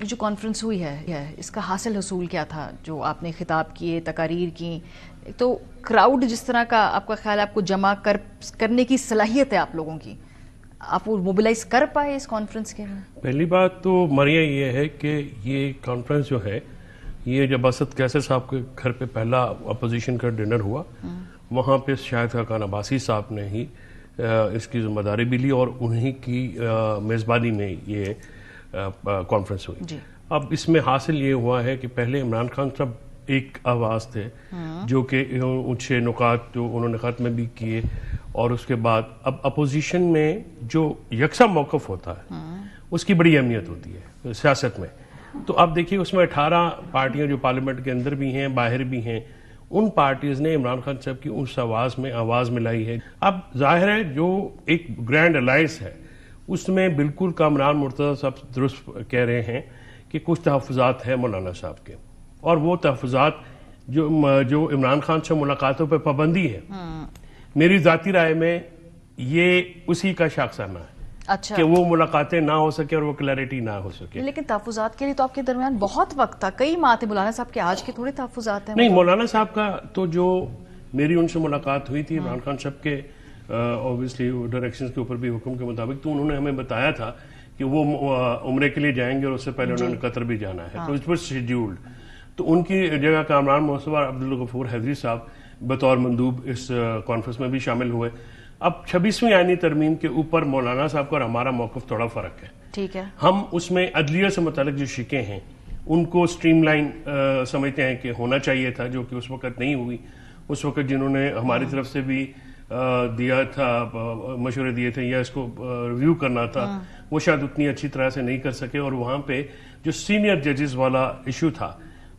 جو کانفرنس ہوئی ہے اس کا حاصل حصول کیا تھا؟ جو آپ نے خطاب کیے، تقاریر کی، تو کراؤڈ جس طرح کا آپ کا خیال ہے آپ کو جمع کرنے کی صلاحیت ہے آپ لوگوں کی، آپ وہ موبلائز کر پائے اس کانفرنس کے میں؟ پہلی بات تو مریا یہ ہے کہ یہ کانفرنس جو ہے، یہ جب اسد کیسر صاحب کے گھر پہ پہلا اپوزیشن کا ڈنر ہوا، وہاں پہ شاہد خاقان عباسی صاحب نے ہی اس کی ذمہ داری بھی لی اور انہی کی میزبانی میں یہ کانفرنس ہوئی جی۔ اب اس میں حاصل یہ ہوا ہے کہ پہلے عمران خان صاحب ایک آواز تھے جو کہ اونچے نکات جو انہوں نے خط میں بھی کیے، اور اس کے بعد اب اپوزیشن میں جو یکساں موقف ہوتا ہے اس کی بڑی اہمیت ہوتی ہے سیاست میں۔ تو اب دیکھیے اس میں 18 پارٹیاں جو پارلیمنٹ کے اندر بھی ہیں باہر بھی ہیں، ان پارٹیز نے عمران خان صاحب کی اس آواز میں آواز ملائی ہے۔ اب ظاہر ہے جو ایک گرینڈ الائنس ہے اس میں بالکل کامران مرتضی صاحب درست کہہ رہے ہیں کہ کچھ تحفظات ہیں مولانا صاحب کے، اور وہ تحفظات جو عمران خان سے ملاقاتوں پہ پابندی ہے، میری ذاتی رائے میں یہ اسی کا شاخسانہ ہے۔ اچھا، کہ وہ ملاقاتیں نہ ہو سکے اور وہ کلیئرٹی نہ ہو سکے۔ لیکن تحفظات کے لیے تو آپ کے درمیان بہت وقت تھا، کئی ماہ تھے، مولانا صاحب کے آج کے تھوڑے تحفظات ہیں؟ نہیں، مولانا صاحب کا تو جو میری ان سے ملاقات ہوئی تھی عمران خان صاحب کے اوبیسلی ڈائریکشنز کے اوپر بھی حکم کے مطابق، تو انہوں نے ہمیں بتایا تھا کہ وہ عمرے کے لیے جائیں گے اور اس سے پہلے انہوں نے قطر بھی جانا ہے، تو اٹ واز شیڈیولڈ۔ تو ان کی جگہ کامران مصطفیٰ عبدالغفور حیدری صاحب بطور مندوب اس کانفرنس میں بھی شامل ہوئے۔ اب 26ویں آئینی ترمیم کے اوپر مولانا صاحب کا اور ہمارا موقف تھوڑا فرق ہے۔ ٹھیک ہے، ہم اس میں عدلیہ سے متعلق جو شکیں ہیں ان کو سٹریم لائن سمجھتے ہیں کہ ہونا چاہیے تھا، جو کہ اس وقت نہیں ہوئی۔ اس وقت جنہوں نے ہماری طرف سے بھی دیا تھا، مشورے دیے تھے یا اس کو ریویو کرنا تھا، وہ شاید اتنی اچھی طرح سے نہیں کر سکے، اور وہاں پہ جو سینئر ججز والا ایشو تھا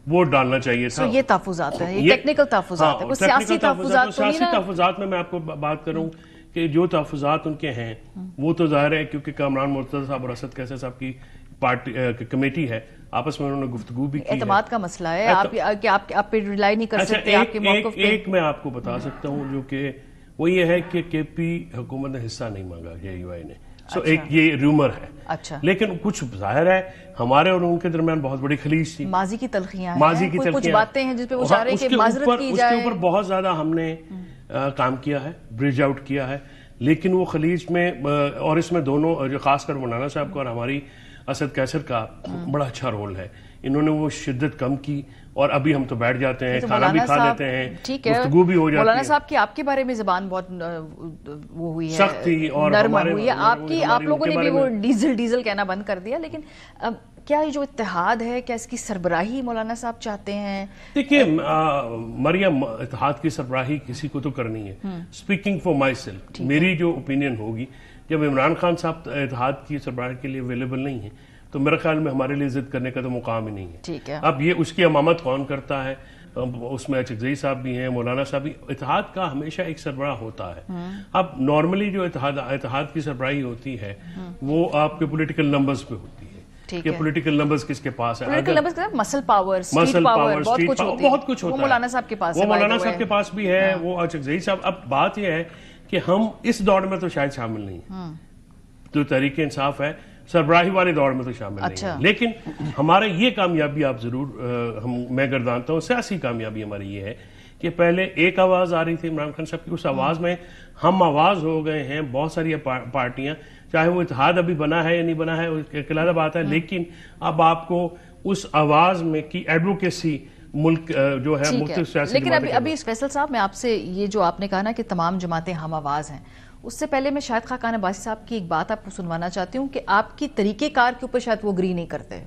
وہ ڈالنا چاہیے تھا۔ یہ تحفظات ہیں، یہ ٹیکنیکل تحفظات ہیں، سیاسی تحفظات تو نہیں نا؟ سیاسی تحفظات میں آپ کو بات کروں کہ جو تحفظات ان کے ہیں وہ تو ظاہر ہے کیونکہ کامران مرتضی صاحب اور اسد کیسر صاحب کی پارٹی کمیٹی ہے، آپس میں انہوں نے گفتگو بھی کی ہے۔ اعتماد کا مسئلہ ہے، آپ پہ ریلائی نہیں کر سکتے آپ کے موقف پہ۔ ایک میں آپ کو بتا سکتا ہوں جو کہ وہ یہ ہے کہ کے پی حکومت نے حصہ نہیں مانگا جے یو آئی نے، سو ایک یہ رومر ہے۔ اچھا، لیکن کچھ ظاہر ہے ہمارے اور ان کے درمیان بہت بڑی خلیج تھی، ماضی کی تلخیاں ہیں، ماضی کی کچھ باتیں ہیں جس پہ وہ چاہ رہے ہیں کہ معذرت کی جائے۔ اس کے اوپر بہت زیادہ ہم نے کام کیا ہے، برج آؤٹ کیا ہے، لیکن وہ خلیج میں اور اس میں دونوں جو خاص کر مولانا صاحب کا اور ہماری اسد کیسر کا بڑا اچھا رول ہے۔ انہوں نے وہ شدت کم کی، اور ابھی ہم تو بیٹھ جاتے ہیں، کھانا بھی کھا لیتے ہیں، گفتگو بھی ہو جاتی ہے۔ مولانا صاحب کی آپ کے بارے میں زبان بہت وہ ہوئی ہے، سخت تھی، اور نرم ہوئی ہے آپ لوگوں نے بھی وہ ڈیزل کہنا بند کر دیا۔ لیکن کیا یہ جو اتحاد ہے، کیا اس کی سربراہی مولانا صاحب چاہتے ہیں؟ دیکھیے مریم، اتحاد کی سربراہی کسی کو تو کرنی ہے۔ اسپیکنگ فار مائی سیلف، میری جو اوپینین ہوگی، جب عمران خان صاحب اتحاد کی سربراہی کے لیے اویلیبل نہیں ہے تو میرے خیال میں ہمارے لیے ضد کرنے کا تو مقام ہی نہیں ہے۔ ٹھیک ہے، اب یہ اس کی امامت کون کرتا ہے، اس میں اچکزئی صاحب بھی ہیں، مولانا صاحب بھی۔ اتحاد کا ہمیشہ ایک سربراہ ہوتا ہے۔ اب نارملی جو اتحاد کی سربراہی ہوتی ہے وہ آپ کے پولیٹیکل نمبرز پہ ہوتی ہے کہ پولیٹیکل نمبرز کس کے پاس ہے، پولیٹیکل نمبرز کا مسل پاور، اسٹریٹ پاور، بہت کچھ ہوتا ہے۔ وہ مولانا صاحب کے پاس ہے، وہ مولانا صاحب کے پاس بھی ہے، وہ اچکزئی صاحب۔ اب بات یہ ہے کہ ہم اس دور میں تو شاید شامل نہیں ہیں، جو تحریک انصاف ہے سربراہی والے دور میں تو شامل نہیں ہے، لیکن ہمارا یہ کامیابی آپ ضرور میں گردانتا ہوں، سیاسی کامیابی ہماری یہ ہے کہ پہلے ایک آواز آ رہی تھی عمران خان صاحب کی، اس آواز میں ہم آواز ہو گئے ہیں بہت ساری پارٹیاں، چاہے وہ اتحاد ابھی بنا ہے یا نہیں بنا ہے ایک علیحدہ بات ہے، لیکن اب آپ کو اس آواز میں کی ایڈوکیسی ملک جو ہے مختلف سیاسی لیکن ابھی فیصل صاحب میں آپ سے یہ جو آپ نے کہا نا کہ تمام جماعتیں ہم آواز ہیں، اس سے پہلے میں شاہد خاقان عباسی صاحب کی ایک بات آپ کو سنوانا چاہتی ہوں کہ آپ کی طریقہ کار کے اوپر شاید وہ اگری نہیں کرتے،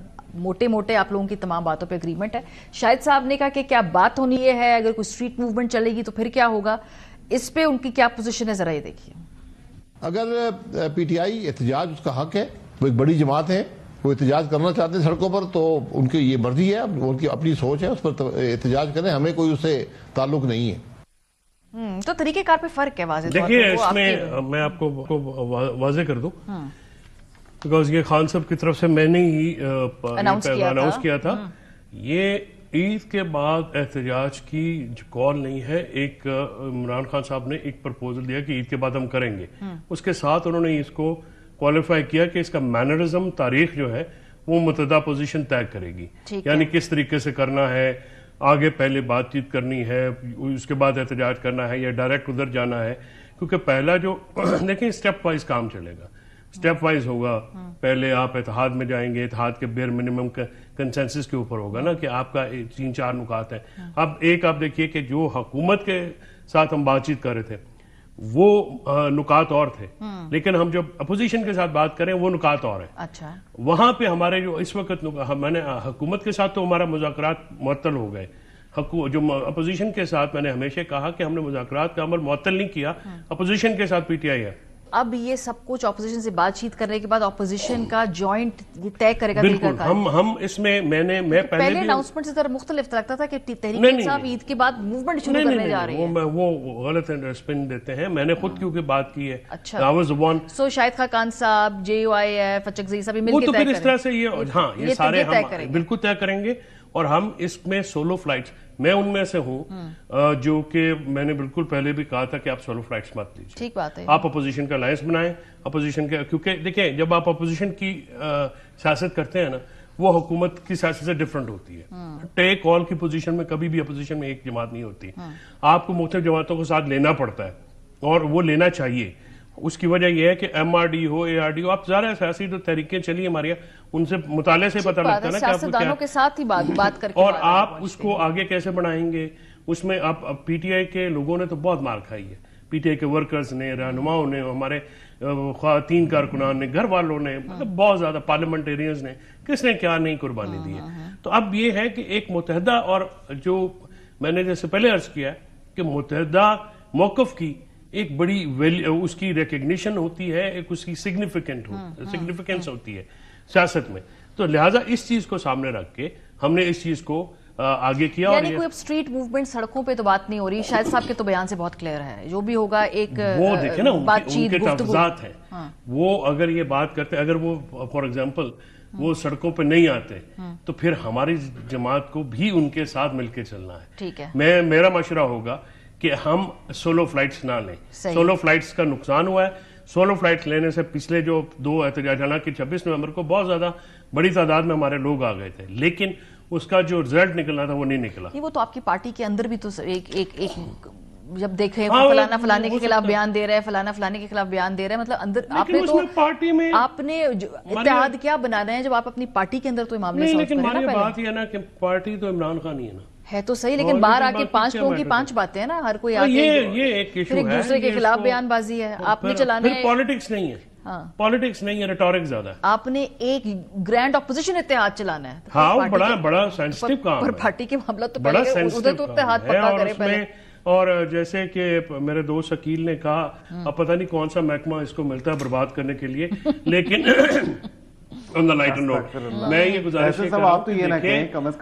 موٹے آپ لوگوں کی تمام باتوں پہ اگریمنٹ ہے۔ شاہد صاحب نے کہا کہ کیا بات ہونی یہ ہے، اگر کوئی اسٹریٹ موومنٹ چلے گی تو پھر کیا ہوگا، اس پہ ان کی کیا پوزیشن ہے، ذرا یہ دیکھیے۔ اگر پی ٹی آئی احتجاج اس کا حق ہے، وہ ایک بڑی جماعت ہے، وہ احتجاج کرنا چاہتے ہیں سڑکوں پر، تو ان کی یہ مرضی ہے، ان کی اپنی سوچ ہے، اس پر احتجاج کریں، ہمیں کوئی اس سے تعلق نہیں ہے۔ تو طریقہ کار پہ فرق ہے واضح طور پر۔ دیکھیے اس میں آپ کو واضح کر دوں، بیکاز یہ خان صاحب کی طرف سے میں نے ہی اناؤنس کیا تھا، یہ عید کے بعد احتجاج کی کال نہیں ہے، ایک عمران خان صاحب نے ایک پرپوزل دیا کہ عید کے بعد ہم کریں گے، اس کے ساتھ انہوں نے اس کو کوالیفائی کیا کہ اس کا مینرزم، تاریخ جو ہے وہ متحدہ پوزیشن طے کرے گی، یعنی کس طریقے سے کرنا ہے، آگے پہلے بات چیت کرنی ہے، اس کے بعد احتجاج کرنا ہے یا ڈائریکٹ ادھر جانا ہے. کیونکہ پہلا جو دیکھیں اسٹیپ وائز کام چلے گا، اسٹیپ وائز ہوگا. پہلے آپ اتحاد میں جائیں گے، اتحاد کے بیر منیمم کنسنسس کے اوپر ہوگا نا کہ آپ کا 3-4 نکات ہیں. اب ایک آپ دیکھیے کہ جو حکومت کے ساتھ ہم بات چیت کر رہے تھے وہ نکات اور تھے، لیکن ہم جب اپوزیشن کے ساتھ بات کریں وہ نکات اور ہیں. اچھا، وہاں پہ ہمارے جو اس وقت میں نے حکومت کے ساتھ تو ہمارا مذاکرات معطل ہو گئے. جو اپوزیشن کے ساتھ میں نے ہمیشہ کہا کہ ہم نے مذاکرات کا عمل معطل نہیں کیا. اپوزیشن کے ساتھ پی ٹی آئی ہے. اب یہ سب کچھ اپوزیشن سے بات چیت کرنے کے بعد اپوزیشن کا جوائنٹ یہ طے کرے گا. بالکل ہم اس میں میں پہلے اناؤنسمنٹ سے ذرا مختلف لگتا تھا کہ تحریک انصاف عید کے بعد موومنٹ شروع کرنے جا رہی ہے. وہ غلط اسپن دیتے ہیں. میں نے خود کیونکہ بات کی ہے. اچھا، سو شاہد خاقان صاحب، JUIF، اچکزئی صاحب مل کے تو پھر اس طرح سے یہ سارے ہم بالکل طے کریں گے. اور ہم اس میں سولو فلائٹس، میں ان میں سے ہوں جو کہ میں نے بالکل پہلے بھی کہا تھا کہ آپ سولو فلائٹس مت لیجیے. ٹھیک بات ہے. آپ اپوزیشن کا الائنس بنائیں. اپوزیشن کے کیونکہ دیکھیں جب آپ اپوزیشن کی سیاست کرتے ہیں نا وہ حکومت کی سیاست سے ڈفرنٹ ہوتی ہے. ٹیک آل کی پوزیشن میں کبھی بھی اپوزیشن میں ایک جماعت نہیں ہوتی. آپ کو مختلف جماعتوں کو ساتھ لینا پڑتا ہے اور وہ لینا چاہیے. اس کی وجہ یہ ہے کہ MRD ہو ARD ہو، آپ ظاہر سیاسی جو تحریکیں چلی ہماری ان سے مطالعے سے پتہ لگتا ہے نا کہ آپ کو کیا، کے ساتھ ہی بات کر کے اور آپ اس کو آگے کیسے بڑھائیں گے. اس میں آپ PTI کے لوگوں نے تو بہت مار کھائی ہے. PTI کے ورکرز نے، رہنماؤں نے، ہمارے خواتین کارکنان نے، گھر والوں نے، مطلب بہت زیادہ پارلیمنٹیرینز نے، کس نے کیا نہیں قربانی دی ہے. تو اب یہ ہے کہ ایک متحدہ، اور جو میں نے جیسے پہلے عرض کیا کہ متحدہ موقف کی ایک بڑی اس کی ریکگنیشن ہوتی ہے، ایک اس کی سگنیفیکنس ہوتی ہے سیاست میں. تو لہٰذا اس چیز کو سامنے رکھ کے ہم نے اس چیز کو آگے کیا. یعنی کوئی اب اسٹریٹ موومنٹ، سڑکوں پہ تو بات نہیں ہو رہی. شاہد صاحب کے تو بیان سے بہت کلیئر ہے جو بھی ہوگا ایک وہ دیکھیں نا بات چیت، ان کے تحفظات ہیں. وہ اگر یہ بات کرتے، اگر وہ فار ایگزامپل وہ سڑکوں پہ نہیں آتے تو پھر ہماری جماعت کو بھی ان کے ساتھ مل کے چلنا ہے. ٹھیک ہے. میرا مشورہ ہوگا کہ ہم سولو فلائٹس نہ لیں. سولو فلائٹس کا نقصان ہوا ہے. سولو فلائٹس لینے سے پچھلے جو 2 احتجاج، حالانکہ 26 نومبر کو بہت زیادہ بڑی تعداد میں ہمارے لوگ آ گئے تھے، لیکن اس کا جو رزلٹ نکلنا تھا وہ نہیں نکلا. وہ تو آپ کی پارٹی کے اندر بھی تو ایک جب دیکھیں فلانا فلانے کے خلاف بیان دے رہا ہے، فلانا فلانے کے خلاف بیان دے رہا ہے، مطلب اندر آپ نے تو پارٹی میں آپ نے اتحاد کیا بنا رہے ہیں جب آپ اپنی پارٹی کے اندر تو معاملے نہیں. لیکن ہماری بات یہ ہے نا کہ پارٹی تو عمران خان ہی ہے نا. ہے تو صحیح، لیکن باہر آ کے 5 لوگوں کی 5 باتیں ہیں نا. ہر کوئی آ کے یہ ایک ایشو ہے، ایک دوسرے کے خلاف بیان بازی ہے. آپ نے چلانا ہے، پالیٹکس نہیں ہے. پالیٹکس نہیں ہے، ریٹورک زیادہ ہے. آپ نے ایک گرینڈ اپوزیشن اتحاد چلانا ہے. ہاں، بڑا سینسٹیو کام ہے. پارٹی کے معاملہ تو بڑا ادھر تو اتحاد پکا کرے پہلے. اور جیسے کہ میرے دوست شکیل نے کہا، اب پتہ نہیں کون سا محکمہ اس کو ملتا ہے برباد کرنے کے لیے، لیکن میں یہ گزارش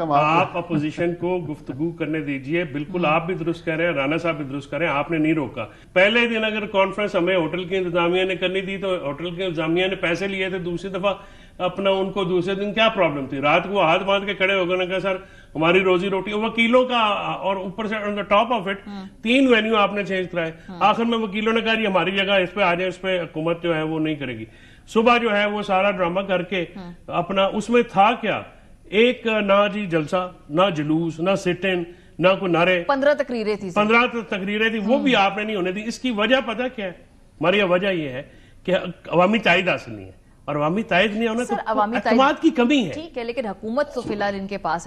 آپ اپوزیشن کو گفتگو کرنے دیجئے. بالکل آپ بھی درست کہہ رہے ہیں، رانا صاحب بھی درست کہہ رہے ہیں. آپ نے نہیں روکا. پہلے دن اگر کانفرنس ہمیں ہوٹل کی انتظامیہ نے کرنی تھی تو ہوٹل کی انتظامیہ نے پیسے لیے تھے. دوسری دفعہ اپنا ان کو دوسرے دن کیا پرابلم تھی؟ رات کو ہاتھ باندھ کے کھڑے ہو گئے، کہا سر ہماری روزی روٹی. وکیلوں کا، اور اوپر سے on the top of it 3 value آپ نے چینج کرائے. آخر میں وکیلوں نے کہا یہ ہماری جگہ اس پہ آ جائے، اس پہ حکومت جو ہے وہ نہیں کرے گی. صبح جو ہے وہ سارا ڈرامہ کر کے اپنا، اس میں تھا کیا؟ ایک نہ جی جلسہ، نہ جلوس، نہ سٹ ان، نہ کوئی نعرے. 15 تقریریں تھی. 15 تقریریں تھی، وہ بھی آپ نے نہیں ہونے دی. اس کی وجہ پتہ کیا ہے؟ ہماری وجہ یہ ہے کہ عوامی تائید حاصل نہیں ہے، اور عوامی تائید نہیں ہونا تو اعتماد کی کمی ہے. ٹھیک ہے، لیکن حکومت تو فی الحال ان کے پاس